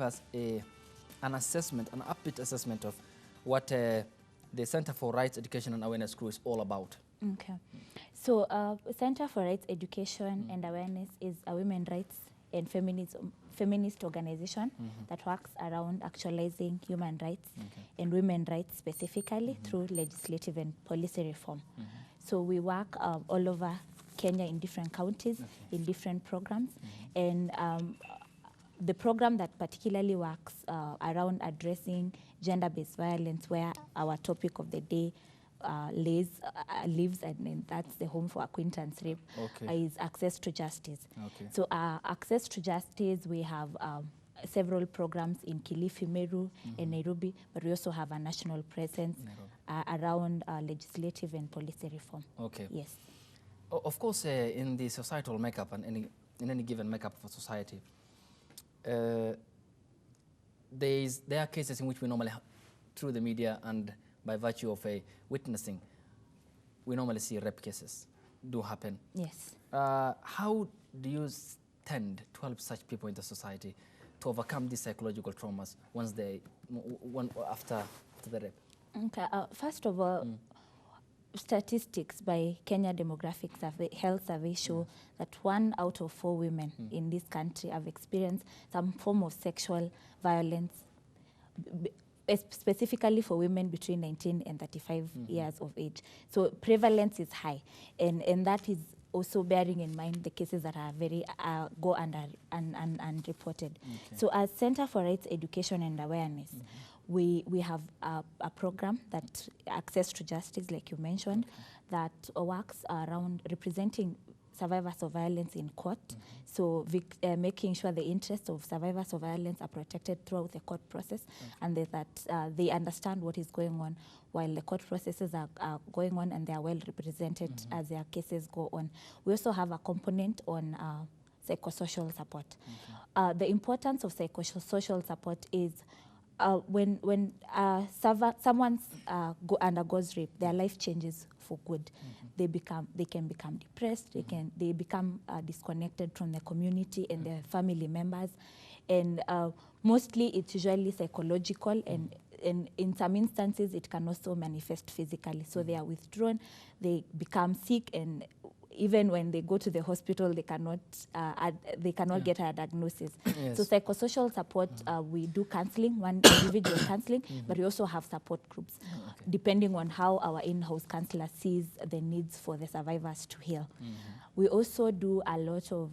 us an assessment, an upbeat assessment of what the Center for Rights Education and Awareness Crew is all about. Okay. So Center for Rights Education and Awareness is a women's rights and feminist organization that works around actualizing human rights and women's rights specifically through legislative and policy reform. So we work all over Kenya in different counties, in different programs, and the program that particularly works around addressing gender-based violence, where our topic of the day lives, and that's the home for Acquaintance rape, is access to justice. So access to justice, we have several programs in Kilifi, Meru, and Nairobi, but we also have a national presence around legislative and policy reform. Yes. Of course, in the societal makeup and in any given makeup of a society, there are cases in which we normally, through the media and by virtue of witnessing, we normally see rape cases do happen. Yes. How do you tend to help such people in the society to overcome these psychological traumas after the rape? Okay. First of all, statistics by Kenya Demographic Survey, Health Survey show that 1 out of 4 women in this country have experienced some form of sexual violence, specifically for women between 19 and 35 years of age. So prevalence is high, and that is also bearing in mind the cases that are very go unreported. So as Center for Rights Education and Awareness, we have a program that Access to Justice, like you mentioned, that works around representing survivors of violence in court. So making sure the interests of survivors of violence are protected throughout the court process, and that they understand what is going on while the court processes are going on, and they are well represented as their cases go on. We also have a component on psychosocial support. The importance of psychosocial support is when someone undergoes rape, their life changes for good. They can become depressed. They become disconnected from the community and their family members, and mostly it's usually psychological, and in some instances it can also manifest physically. So they are withdrawn, they become sick, and even when they go to the hospital, they cannot get a diagnosis. So psychosocial support, we do counseling, one individual counseling, but we also have support groups, depending on how our in-house counselor sees the needs for the survivors to heal. We also do a lot of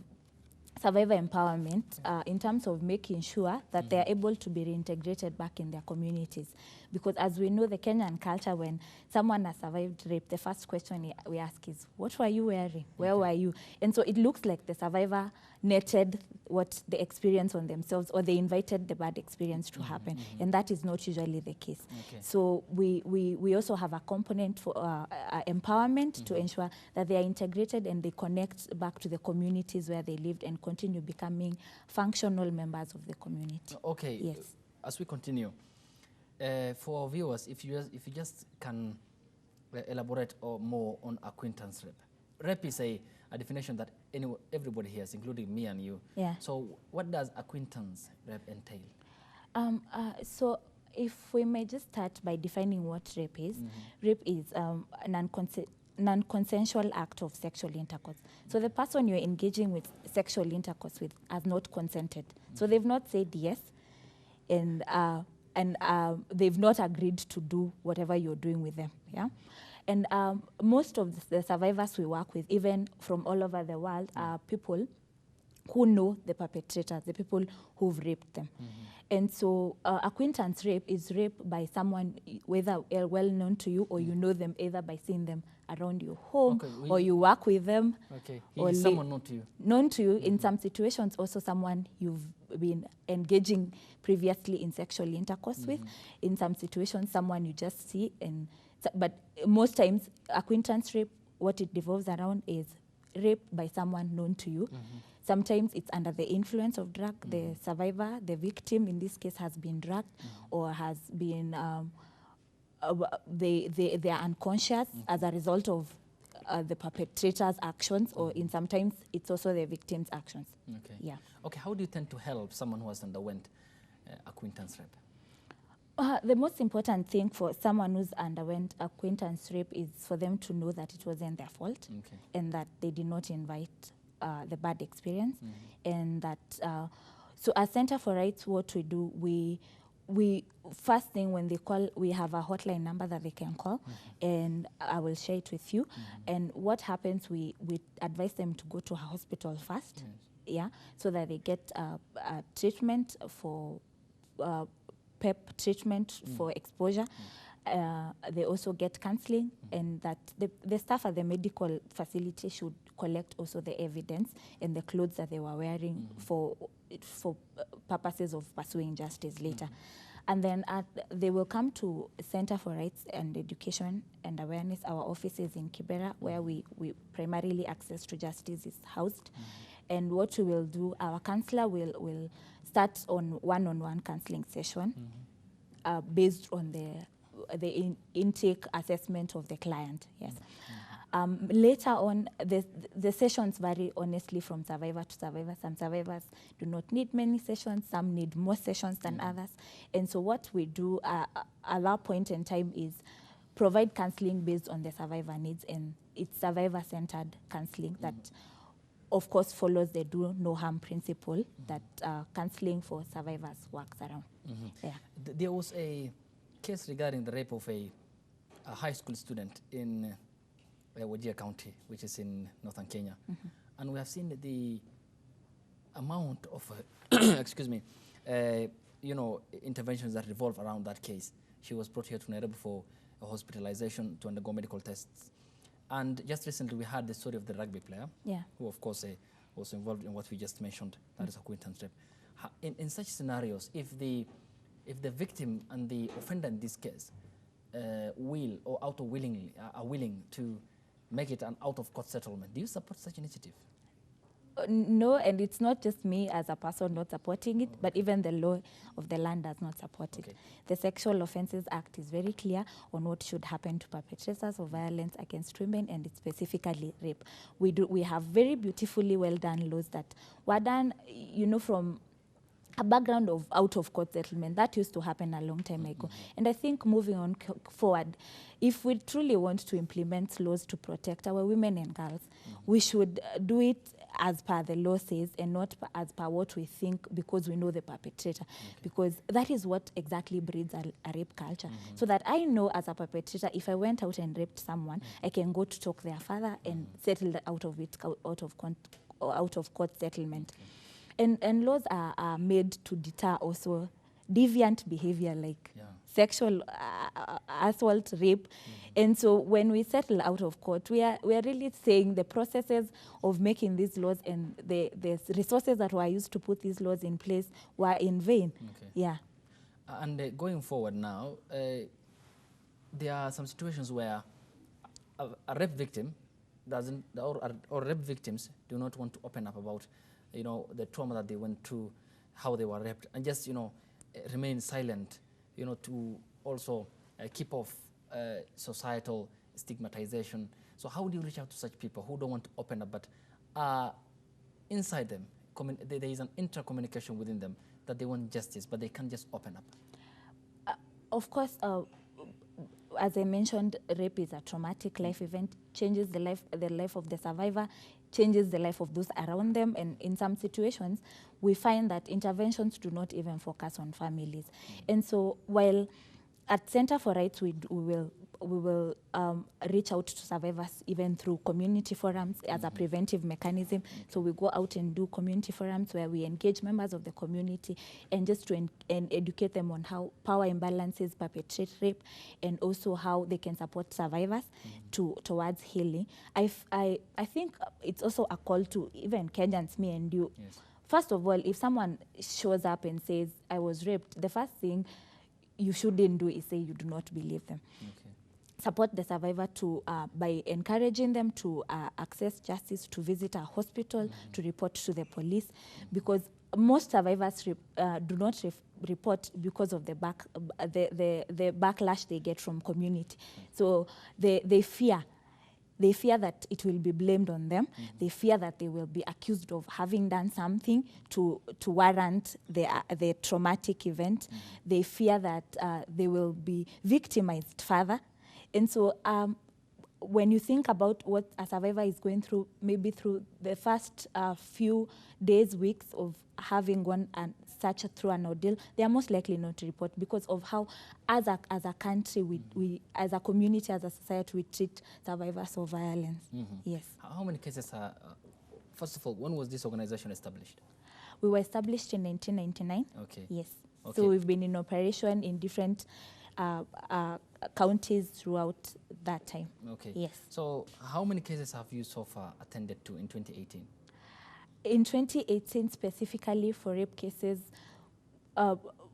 survivor empowerment in terms of making sure that they are able to be reintegrated back in their communities. Because as we know, the Kenyan culture, when someone has survived rape, the first question we ask is, what were you wearing? Where were you? And so it looks like the survivor netted what the experience on themselves, or they invited the bad experience to happen. And that is not usually the case. So we also have a component for empowerment to ensure that they are integrated and they connect back to the communities where they lived and continue becoming functional members of the community. Okay. Yes. As we continue, for our viewers, if you just can elaborate more on acquaintance rape. Rape is a definition that everybody hears, including me and you. So what does acquaintance rape entail? So if we may just start by defining what rape is. Rape is a non-consensual act of sexual intercourse. So the person you're engaging with sexual intercourse with has not consented. So they've not said yes, and they've not agreed to do whatever you're doing with them. And most of the survivors we work with, even from all over the world, are people who know the perpetrators, the people who've raped them. And so acquaintance rape is rape by someone whether well known to you, or you know them either by seeing them around your home, or you work with them. Or someone known to you. Known to you. In some situations, also someone you've been engaging previously in sexual intercourse with. In some situations, someone you just see. But most times, acquaintance rape, what it devolves around is rape by someone known to you. Sometimes it's under the influence of drug. The survivor, the victim in this case, has been drugged or has been, they are unconscious as a result of the perpetrator's actions, or in sometimes it's also the victim's actions. Okay, how do you tend to help someone who has underwent acquaintance rape? The most important thing for someone who's underwent acquaintance rape is for them to know that it wasn't their fault, Okay. and that they did not invite the bad experience, and that so as Center for Rights, what we do, we first thing when they call, we have a hotline number that they can call, and I will share it with you. And what happens, we advise them to go to a hospital first, yeah, so that they get a treatment for PEP treatment for exposure. They also get counseling, and that the staff at the medical facility should collect also the evidence and the clothes that they were wearing for purposes of pursuing justice later. And then they will come to Center for Rights and Education and Awareness. Our office is in Kibera, where we primarily access to justice is housed. And what we will do, our counselor will start on one-on-one counseling session based on the intake assessment of the client. Yes. Later on, the sessions vary honestly from survivor to survivor. Some survivors do not need many sessions, some need more sessions than others. And so what we do at that point in time is provide counseling based on the survivor needs, and it's survivor-centered counseling that, of course, follows the do no harm principle that counseling for survivors works around. Yeah. There was a case regarding the rape of a high school student in Wajir County, which is in northern Kenya. And we have seen the amount of, excuse me, interventions that revolve around that case. She was brought here to Nairobi for a hospitalization to undergo medical tests. And just recently we had the story of the rugby player, who of course was involved in what we just mentioned, that is acquaintance rape. In such scenarios, if the victim and the offender in this case will or willingly are willing to make it an out-of-court settlement, do you support such initiative? No, and it's not just me as a person not supporting it, but even the law of the land does not support it. The Sexual Offences Act is very clear on what should happen to perpetrators of violence against women, and it's specifically rape. We have very beautifully well done laws that were done, from a background of out-of-court settlement. That used to happen a long time ago. And I think moving on forward, if we truly want to implement laws to protect our women and girls, we should do it as per the law says, and not as per what we think because we know the perpetrator. Because that is what exactly breeds a rape culture. So that I know as a perpetrator, if I went out and raped someone, I can go to talk their father and settle out of court settlement. And laws are made to deter also deviant behavior like sexual assault, rape. And so when we settle out of court, we are really saying the processes of making these laws and the resources that were used to put these laws in place were in vain. Yeah. And going forward now, there are some situations where a rape victim doesn't, or rape victims do not want to open up about the trauma that they went through, how they were raped, and just, remain silent, to also keep off societal stigmatization. So how do you reach out to such people who don't want to open up, but inside them, there is an intercommunication within them that they want justice, but they can't just open up? Of course, as I mentioned, rape is a traumatic life event, changes the life of the survivor, changes the life of those around them, and in some situations, we find that interventions do not even focus on families. And so while at Center for Rights, we will reach out to survivors even through community forums as a preventive mechanism. So we go out and do community forums where we engage members of the community and just to educate them on how power imbalances perpetrate rape, and also how they can support survivors towards healing. I think it's also a call to even Kenyans, me and you. First of all, if someone shows up and says, I was raped, the first thing you shouldn't do is say you do not believe them. Support the survivor by encouraging them to access justice, to visit a hospital, to report to the police, because most survivors do not report because of the backlash they get from community. So they fear they fear that it will be blamed on them. They fear that they will be accused of having done something to warrant the traumatic event. They fear that they will be victimized further. And so when you think about what a survivor is going through, maybe through the first few days, weeks of having gone such through an ordeal, they are most likely not to report because of how, as a country, we as a community, as a society, we treat survivors of violence. Yes. How many cases are, first of all, when was this organization established? We were established in 1999. Okay. Yes. Okay. So we've been in operation in different counties throughout that time. Okay. Yes. So how many cases have you so far attended to in 2018? In 2018, specifically for rape cases,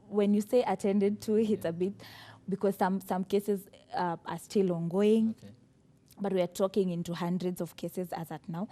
when you say attended to, it's a bit, because some cases are still ongoing. Okay. But we are talking into hundreds of cases as at now,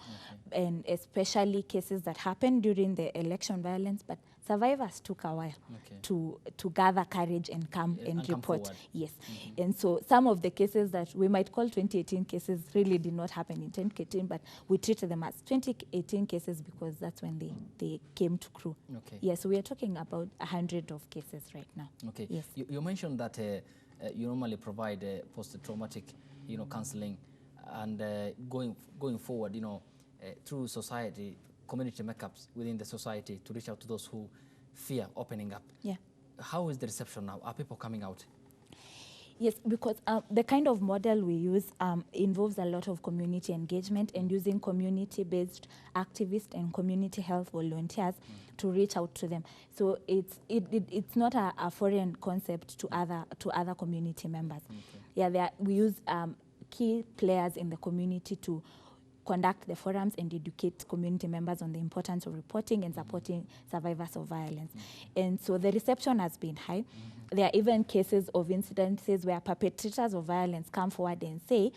and especially cases that happened during the election violence. But survivors took a while to gather courage and come and report. Come yes, and so some of the cases that we might call 2018 cases really did not happen in 2018, but we treat them as 2018 cases because that's when they came to crew. Okay. Yes, so we are talking about 100 of cases right now. Okay. Yes. You mentioned that you normally provide post-traumatic, counseling. And going forward, through society, community makeups within the society to reach out to those who fear opening up. Yeah. How is the reception now? Are people coming out? Yes, because the kind of model we use involves a lot of community engagement and using community-based activists and community health volunteers to reach out to them. So it's not a foreign concept to other community members. Okay. Yeah, we use key players in the community to conduct the forums and educate community members on the importance of reporting and supporting survivors of violence. And so the reception has been high. There are even cases of incidences where perpetrators of violence come forward and say,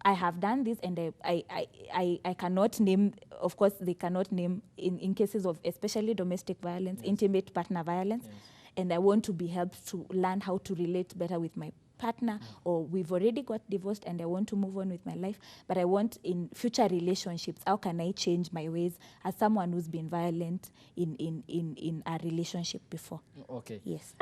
I have done this, and I cannot name, of course, they cannot name in cases of especially domestic violence, intimate partner violence, and I want to be helped to learn how to relate better with my partner, or we've already got divorced and I want to move on with my life, but I want in future relationships, how can I change my ways as someone who's been violent in a relationship before? Okay. Yes.